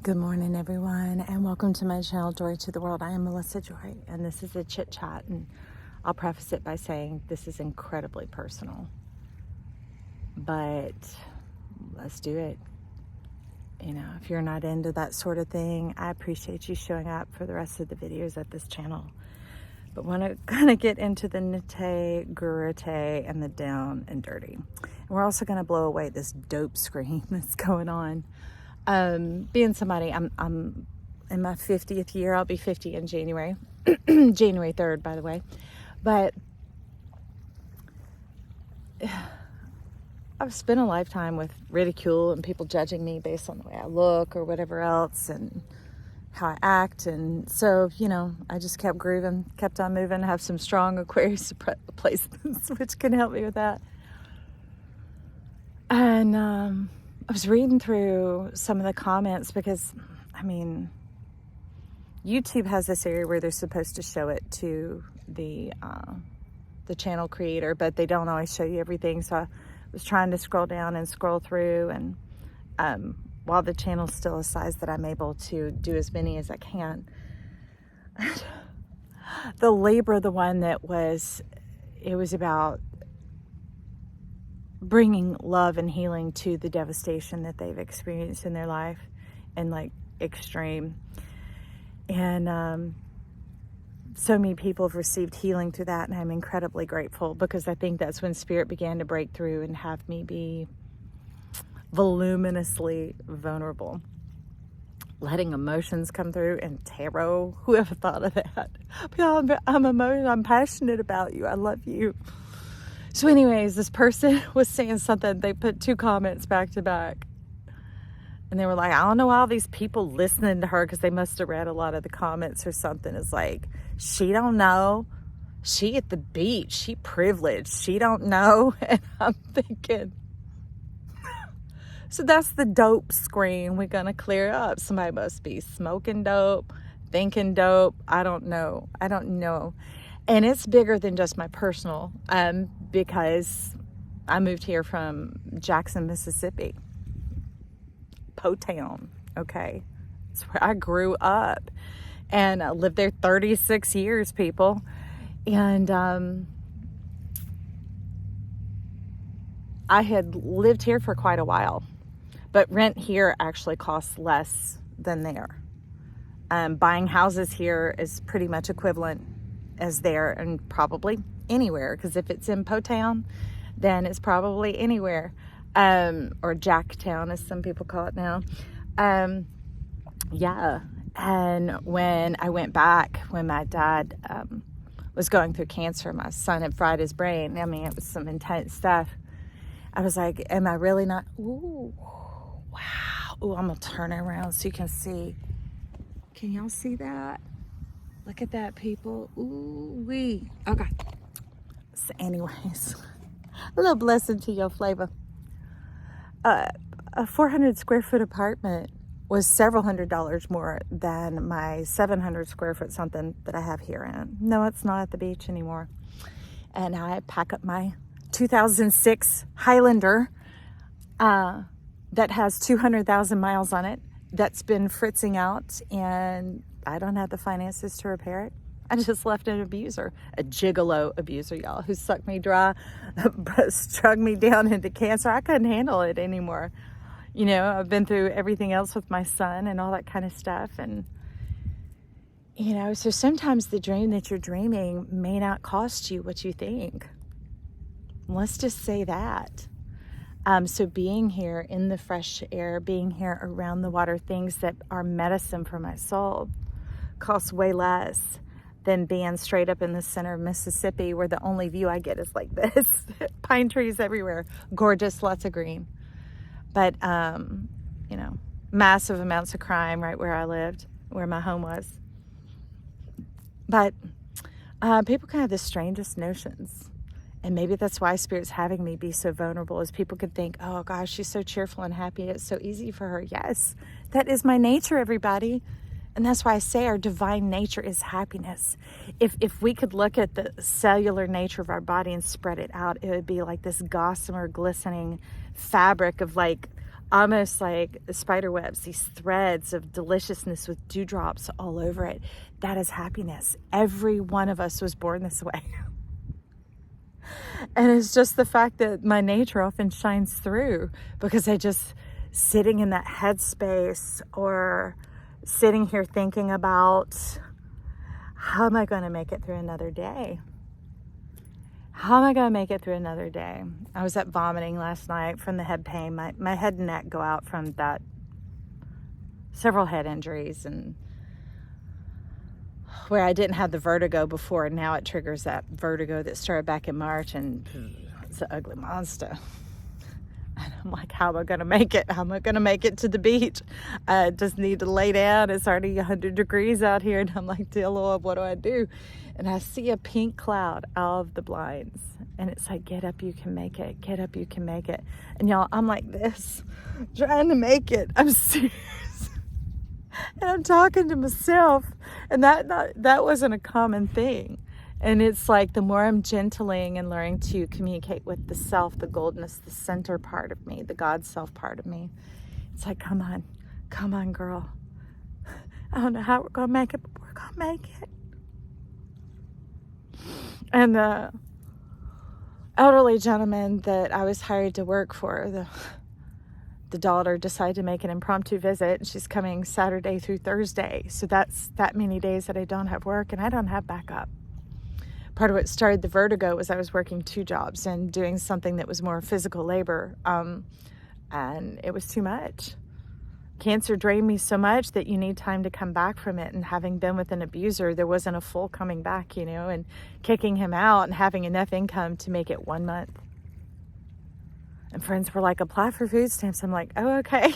Good morning, everyone, and welcome to my channel, Joy to the World. I am Melissa Joy, and this is a chit chat. And I'll preface it by saying this is incredibly personal, but let's do it. You know, if you're not into that sort of thing, I appreciate you showing up for the rest of the videos at this channel. But want to kind of get into the nitty-gritty and the down and dirty. And we're also going to blow away this dope screen that's going on. Being somebody, I'm in my 50th year. I'll be 50 in January, January 3rd, by the way. But I've spent a lifetime with ridicule and people judging me based on the way I look or whatever else and how I act. And so, you know, I just kept grooving, kept on moving, have some strong Aquarius placements, which can help me with that. And, I was reading through some of the comments because, I mean, YouTube has this area where they're supposed to show it to the channel creator, but they don't always show you everything. So I was trying to scroll down and scroll through, and while the channel's still a size that I'm able to do as many as I can, the Libra, the one that was, it was about bringing love and healing to the devastation that they've experienced in their life, and like extreme. And so many people have received healing through that, and I'm incredibly grateful, because I think that's when Spirit began to break through and have me be voluminously vulnerable, letting emotions come through. And tarot, whoever thought of that? I'm emotional, I'm passionate about you, I love you. So anyways, this person was saying something. They put two comments back to back. And they were like, I don't know all these people listening to her, because they must have read a lot of the comments or something. It's like, she don't know. She at the beach. She privileged. She don't know. And I'm thinking, so that's the dope screen we're going to clear up. Somebody must be smoking dope, thinking dope. I don't know. And it's bigger than just my personal, because I moved here from Jackson, Mississippi. Po-town, okay? It's where I grew up. And I lived there 36 years, people. And I had lived here for quite a while. But rent here actually costs less than there. Buying houses here is pretty much equivalent as there, and probably anywhere, because if it's in Po-town, then it's probably anywhere, or Jacktown, as some people call it now. Yeah. And when I went back, when my dad was going through cancer, my son had fried his brain. I mean, it was some intense stuff. I was like, am I really not? Ooh, wow. Ooh, I'm gonna turn it around so you can see. Can y'all see that? Look at that, people. Ooh wee. Okay. So anyways, a little blessing to your flavor. A 400 square foot apartment was several $100s more than my 700 square foot something that I have here in. No, it's not at the beach anymore. And I pack up my 2006 Highlander that has 200,000 miles on it, that's been fritzing out, and I don't have the finances to repair it. I just left an abuser, a gigolo abuser, y'all, who sucked me dry, strung me down into cancer. I couldn't handle it anymore. You know, I've been through everything else with my son and all that kind of stuff. And, you know, so sometimes the dream that you're dreaming may not cost you what you think. Let's just say that. So being here in the fresh air, being here around the water, things that are medicine for my soul, costs way less than being straight up in the center of Mississippi, where the only view I get is like this. Pine trees everywhere. Gorgeous, lots of green. But, you know, massive amounts of crime right where I lived, where my home was. But people can have the strangest notions. And maybe that's why Spirit's having me be so vulnerable, is people could think, oh gosh, she's so cheerful and happy. It's so easy for her. Yes, that is my nature, everybody. And that's why I say our divine nature is happiness. If we could look at the cellular nature of our body and spread it out, it would be like this gossamer, glistening fabric of like almost like spider webs, these threads of deliciousness with dewdrops all over it. That is happiness. Every one of us was born this way. And it's just the fact that my nature often shines through because I just sitting in that headspace or sitting here thinking about how am I going to make it through another day? How am I going to make it through another day? I was up vomiting last night from the head pain. My head and neck go out from that several head injuries, and where I didn't have the vertigo before, now it triggers that vertigo that started back in March, and it's an ugly monster. And I'm like, how am I going to make it? How am I going to make it to the beach? I just need to lay down. It's already 100 degrees out here. And I'm like, dear Lord, what do I do? And I see a pink cloud out of the blinds. And it's like, get up, you can make it. Get up, you can make it. And y'all, I'm like this, trying to make it. I'm serious. And I'm talking to myself. And that wasn't a common thing. And it's like the more I'm gentling and learning to communicate with the self, the goldness, the center part of me, the God self part of me, it's like, come on, girl. I don't know how we're going to make it, but we're going to make it. And the elderly gentleman that I was hired to work for, the daughter decided to make an impromptu visit, and she's coming Saturday through Thursday. So that's that many days that I don't have work and I don't have backup. Part of what started the vertigo was I was working 2 jobs and doing something that was more physical labor. And it was too much. Cancer drained me so much that you need time to come back from it. And having been with an abuser, there wasn't a full coming back, and kicking him out and having enough income to make it 1 month. And friends were like, apply for food stamps. I'm like, oh, okay.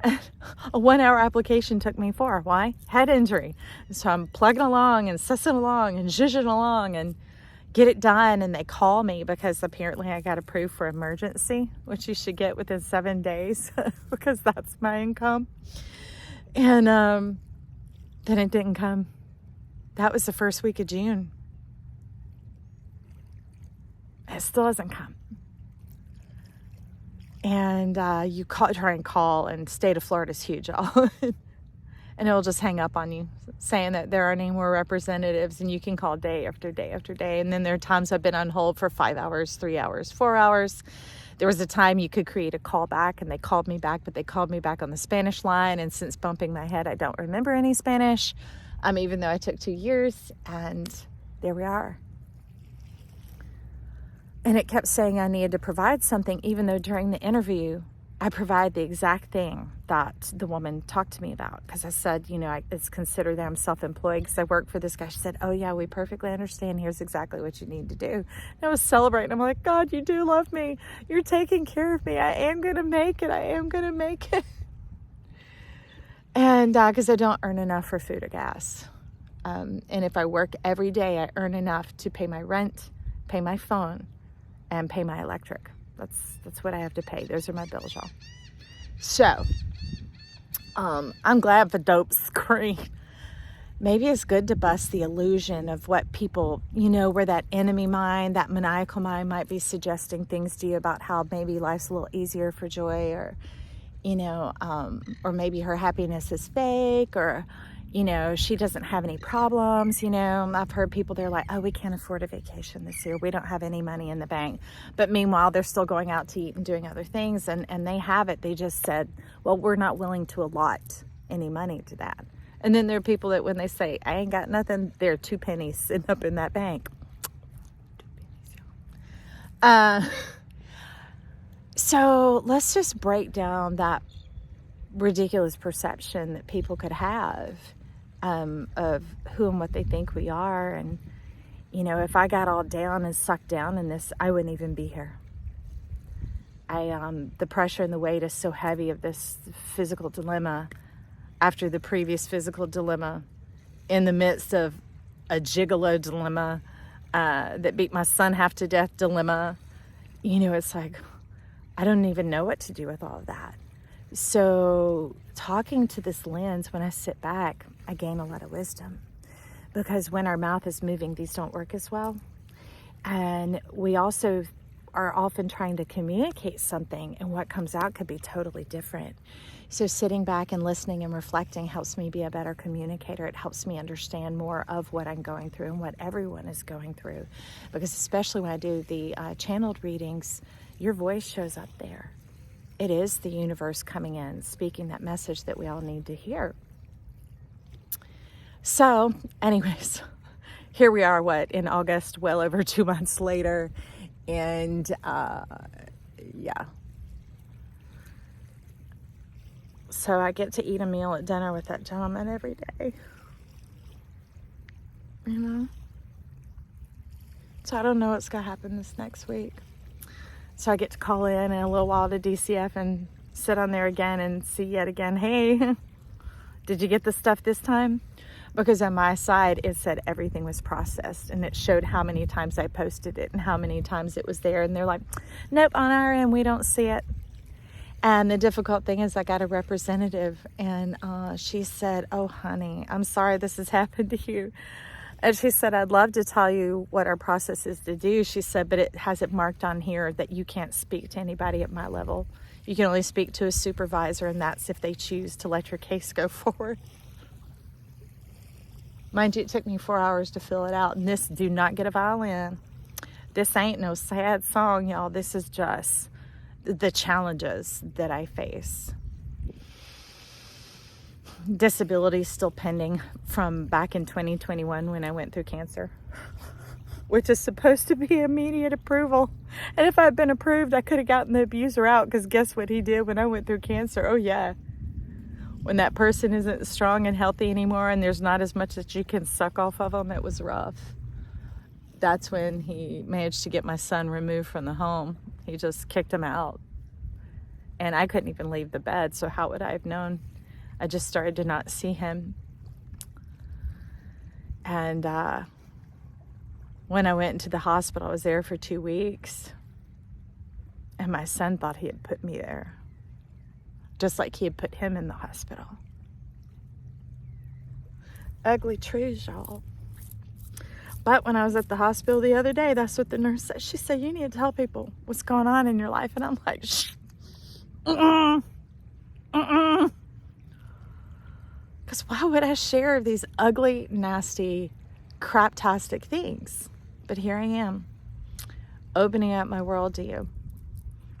A 1-hour application took me 4. Why? Head injury. And so I'm plugging along and sussing along and zhuzhing along and get it done. And they call me because apparently I got approved for emergency, which you should get within 7 days because that's my income. And then it didn't come. That was the first week of June. It still hasn't come. And you try and call, and state of Florida is huge, y'all. And it'll just hang up on you, saying that there aren't any more representatives, and you can call day after day after day. And then there are times I've been on hold for 5 hours, 3 hours, 4 hours. There was a time you could create a call back, and they called me back, but they called me back on the Spanish line. And since bumping my head, I don't remember any Spanish, even though I took 2 years. And there we are. And it kept saying I needed to provide something, even though during the interview, I provide the exact thing that the woman talked to me about. Because I said, it's considered that I'm self-employed because I work for this guy. She said, oh yeah, we perfectly understand. Here's exactly what you need to do. And I was celebrating. I'm like, God, you do love me. You're taking care of me. I am going to make it. I am going to make it. And because I don't earn enough for food or gas. And if I work every day, I earn enough to pay my rent, pay my phone, and pay my electric. That's what I have to pay. Those are my bills, y'all. So, I'm glad for dope screen. Maybe it's good to bust the illusion of what people, where that enemy mind, that maniacal mind might be suggesting things to you about how maybe life's a little easier for Joy, or, or maybe her happiness is fake, or, she doesn't have any problems. I've heard people, they're like, oh, we can't afford a vacation this year. We don't have any money in the bank. But meanwhile, they're still going out to eat and doing other things. And they have it. They just said, well, we're not willing to allot any money to that. And then there are people that when they say, I ain't got nothing, there are 2 pennies sitting up in that bank. 2 pennies, y'all. So let's just break down that ridiculous perception that people could have of who and what they think we are. And, if I got all down and sucked down in this, I wouldn't even be here. The pressure and the weight is so heavy of this physical dilemma after the previous physical dilemma, in the midst of a gigolo dilemma that beat my son half to death dilemma. It's like, I don't even know what to do with all of that. So talking to this lens, when I sit back, I gain a lot of wisdom, because when our mouth is moving, these don't work as well. And we also are often trying to communicate something, and what comes out could be totally different. So sitting back and listening and reflecting helps me be a better communicator. It helps me understand more of what I'm going through and what everyone is going through. Because especially when I do the channeled readings, your voice shows up there. It is the universe coming in, speaking that message that we all need to hear. So, anyways, here we are, in August, well over 2 months later. And yeah. So I get to eat a meal at dinner with that gentleman every day. You know? So I don't know what's going to happen this next week. So I get to call in a little while to DCF and sit on there again and see yet again, hey, did you get the stuff this time? Because on my side, it said everything was processed, and it showed how many times I posted it and how many times it was there. And they're like, nope, on our end, we don't see it. And the difficult thing is I got a representative, and she said, oh, honey, I'm sorry this has happened to you. And she said, I'd love to tell you what our process is to do. She said, but it has it marked on here that you can't speak to anybody at my level. You can only speak to a supervisor, and that's if they choose to let your case go forward. Mind you, it took me 4 hours to fill it out. And this, do not get a violin. This ain't no sad song, y'all. This is just the challenges that I face. Disability still pending from back in 2021 when I went through cancer, which is supposed to be immediate approval. And if I'd been approved, I could have gotten the abuser out, because guess what he did when I went through cancer? Oh yeah. When that person isn't strong and healthy anymore and there's not as much that you can suck off of them, it was rough. That's when he managed to get my son removed from the home. He just kicked him out. And I couldn't even leave the bed, so how would I have known? I just started to not see him. And when I went into the hospital, I was there for 2 weeks. And my son thought he had put me there, just like he had put him in the hospital. Ugly truths, y'all. But when I was at the hospital the other day, that's what the nurse said. She said, you need to tell people what's going on in your life. And I'm like, shh. Because why would I share these ugly, nasty, craptastic things? But here I am, opening up my world to you.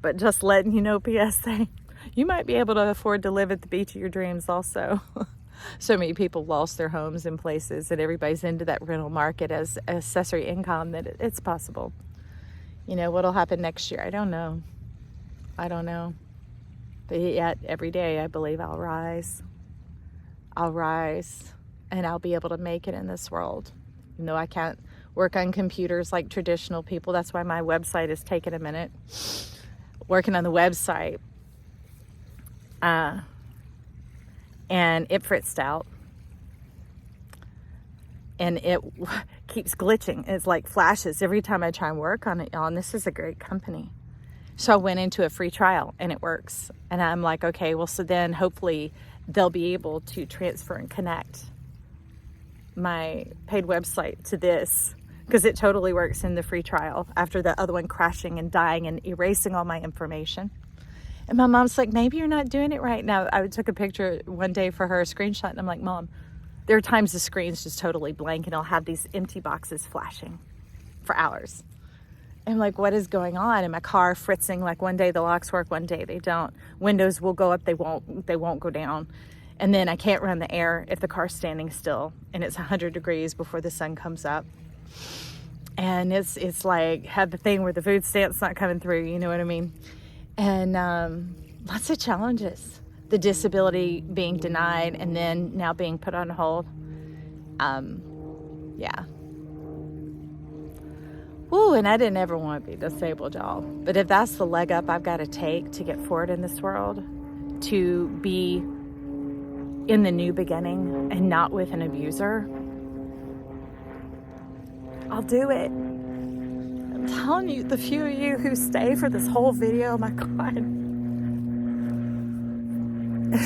But just letting you know, PSA, you might be able to afford to live at the beach of your dreams also. So many people lost their homes in places, and everybody's into that rental market as accessory income, that it's possible. You know, what'll happen next year? I don't know. But yet every day I believe I'll rise, and I'll be able to make it in this world. You know, I can't work on computers like traditional people. That's why my website is taking a minute. Working on the website. And it fritzed out. And it keeps glitching. It's like flashes every time I try and work on it, y'all. And this is a great company. So I went into a free trial, and it works. And I'm like, okay, well, so then hopefully they'll be able to transfer and connect my paid website to this, because it totally works in the free trial after the other one crashing and dying and erasing all my information. And my mom's like, maybe you're not doing it right. Now, I took a picture one day for her, a screenshot, and I'm like, Mom, there are times the screen's just totally blank, and I'll have these empty boxes flashing for hours. And I'm like, what is going on? And my car fritzing, like one day the locks work, one day they don't. Windows will go up, they won't go down. And then I can't run the air if the car's standing still, and it's 100 degrees before the sun comes up. And it's like, had the thing where the food stamp's not coming through, you know what I mean? And lots of challenges. The disability being denied, and then now being put on hold. Yeah. Ooh, and I didn't ever want to be disabled, y'all. But if that's the leg up I've got to take to get forward in this world, to be in the new beginning and not with an abuser, I'll do it. I'm telling you, the few of you who stay for this whole video, oh my God,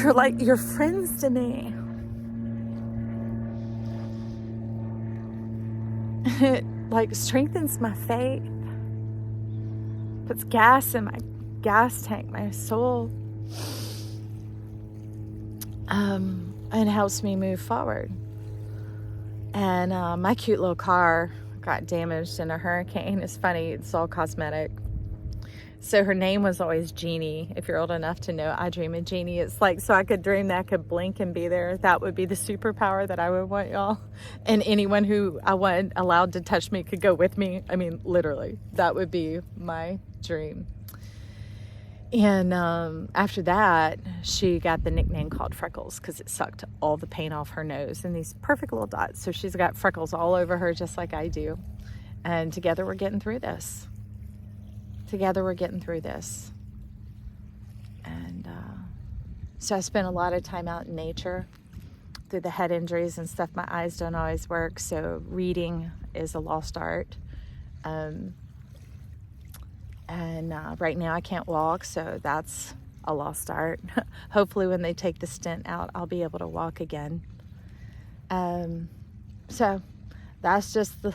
you're like, you're friends to me. It like strengthens my faith. puts gas in my gas tank, my soul, and helps me move forward. And my cute little car got damaged in a hurricane. It's funny, it's all cosmetic. So her name was always Jeannie. If you're old enough to know I Dream of Jeannie, it's like, so I could dream that I could blink and be there. That would be the superpower that I would want, y'all. And anyone who I want allowed to touch me could go with me. I mean, literally, that would be my dream. And after that, she got the nickname called Freckles because it sucked all the paint off her nose and these perfect little dots. So she's got freckles all over her just like I do. And together we're getting through this. Together we're getting through this. And so I spent a lot of time out in nature. Through the head injuries and stuff, my eyes don't always work, so reading is a lost art. And right now I can't walk, so that's a lost art. Hopefully when they take the stent out, I'll be able to walk again. So that's just the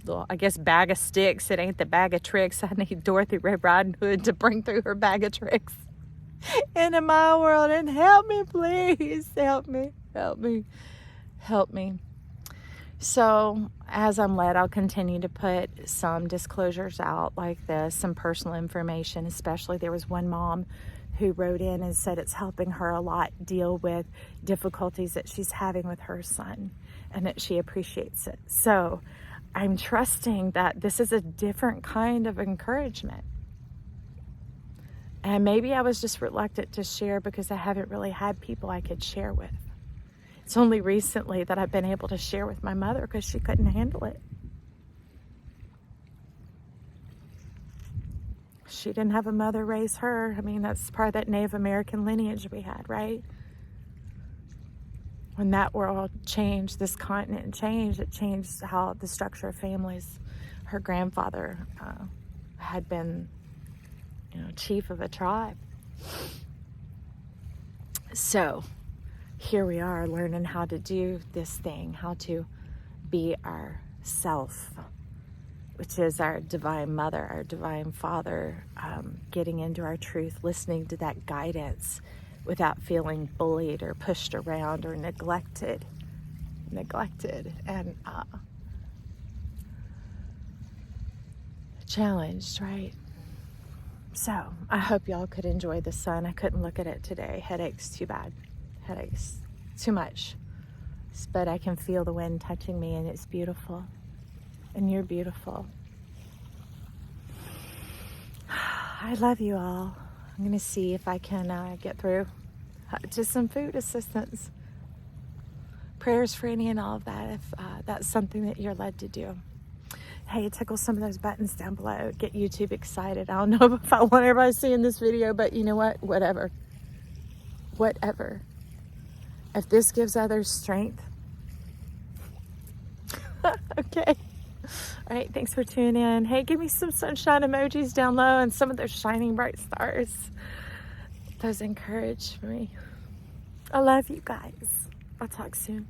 little, I guess, bag of sticks. It ain't the bag of tricks. I need Dorothy Red Riding Hood to bring through her bag of tricks into my world. And help me, please. Help me. Help me. Help me. So as I'm led, I'll continue to put some disclosures out like this, some personal information. Especially there was one mom who wrote in and said it's helping her a lot deal with difficulties that she's having with her son and that she appreciates it. So I'm trusting that this is a different kind of encouragement. And maybe I was just reluctant to share because I haven't really had people I could share with. It's only recently that I've been able to share with my mother because she couldn't handle it. She didn't have a mother raise her. I mean, that's part of that Native American lineage we had, right? When that world changed, this continent changed, it changed how the structure of families. Her grandfather had been, chief of a tribe. So here we are learning how to do this thing, how to be our self, which is our divine mother, our divine father, getting into our truth, listening to that guidance without feeling bullied or pushed around or neglected and challenged, right? So I hope y'all could enjoy the sun. I couldn't look at it today. Headaches, too bad. Headaches, too much. But I can feel the wind touching me and it's beautiful. And you're beautiful. I love you all. I'm going to see if I can get through to some food assistance. Prayers for any and all of that if that's something that you're led to do. Hey, tickle some of those buttons down below. Get YouTube excited. I don't know if I want everybody seeing this video, but you know what? Whatever. Whatever. If this gives others strength. Okay. All right, thanks for tuning in. Hey, give me some sunshine emojis down low and some of those shining bright stars. Those encourage me. I love you guys. I'll talk soon.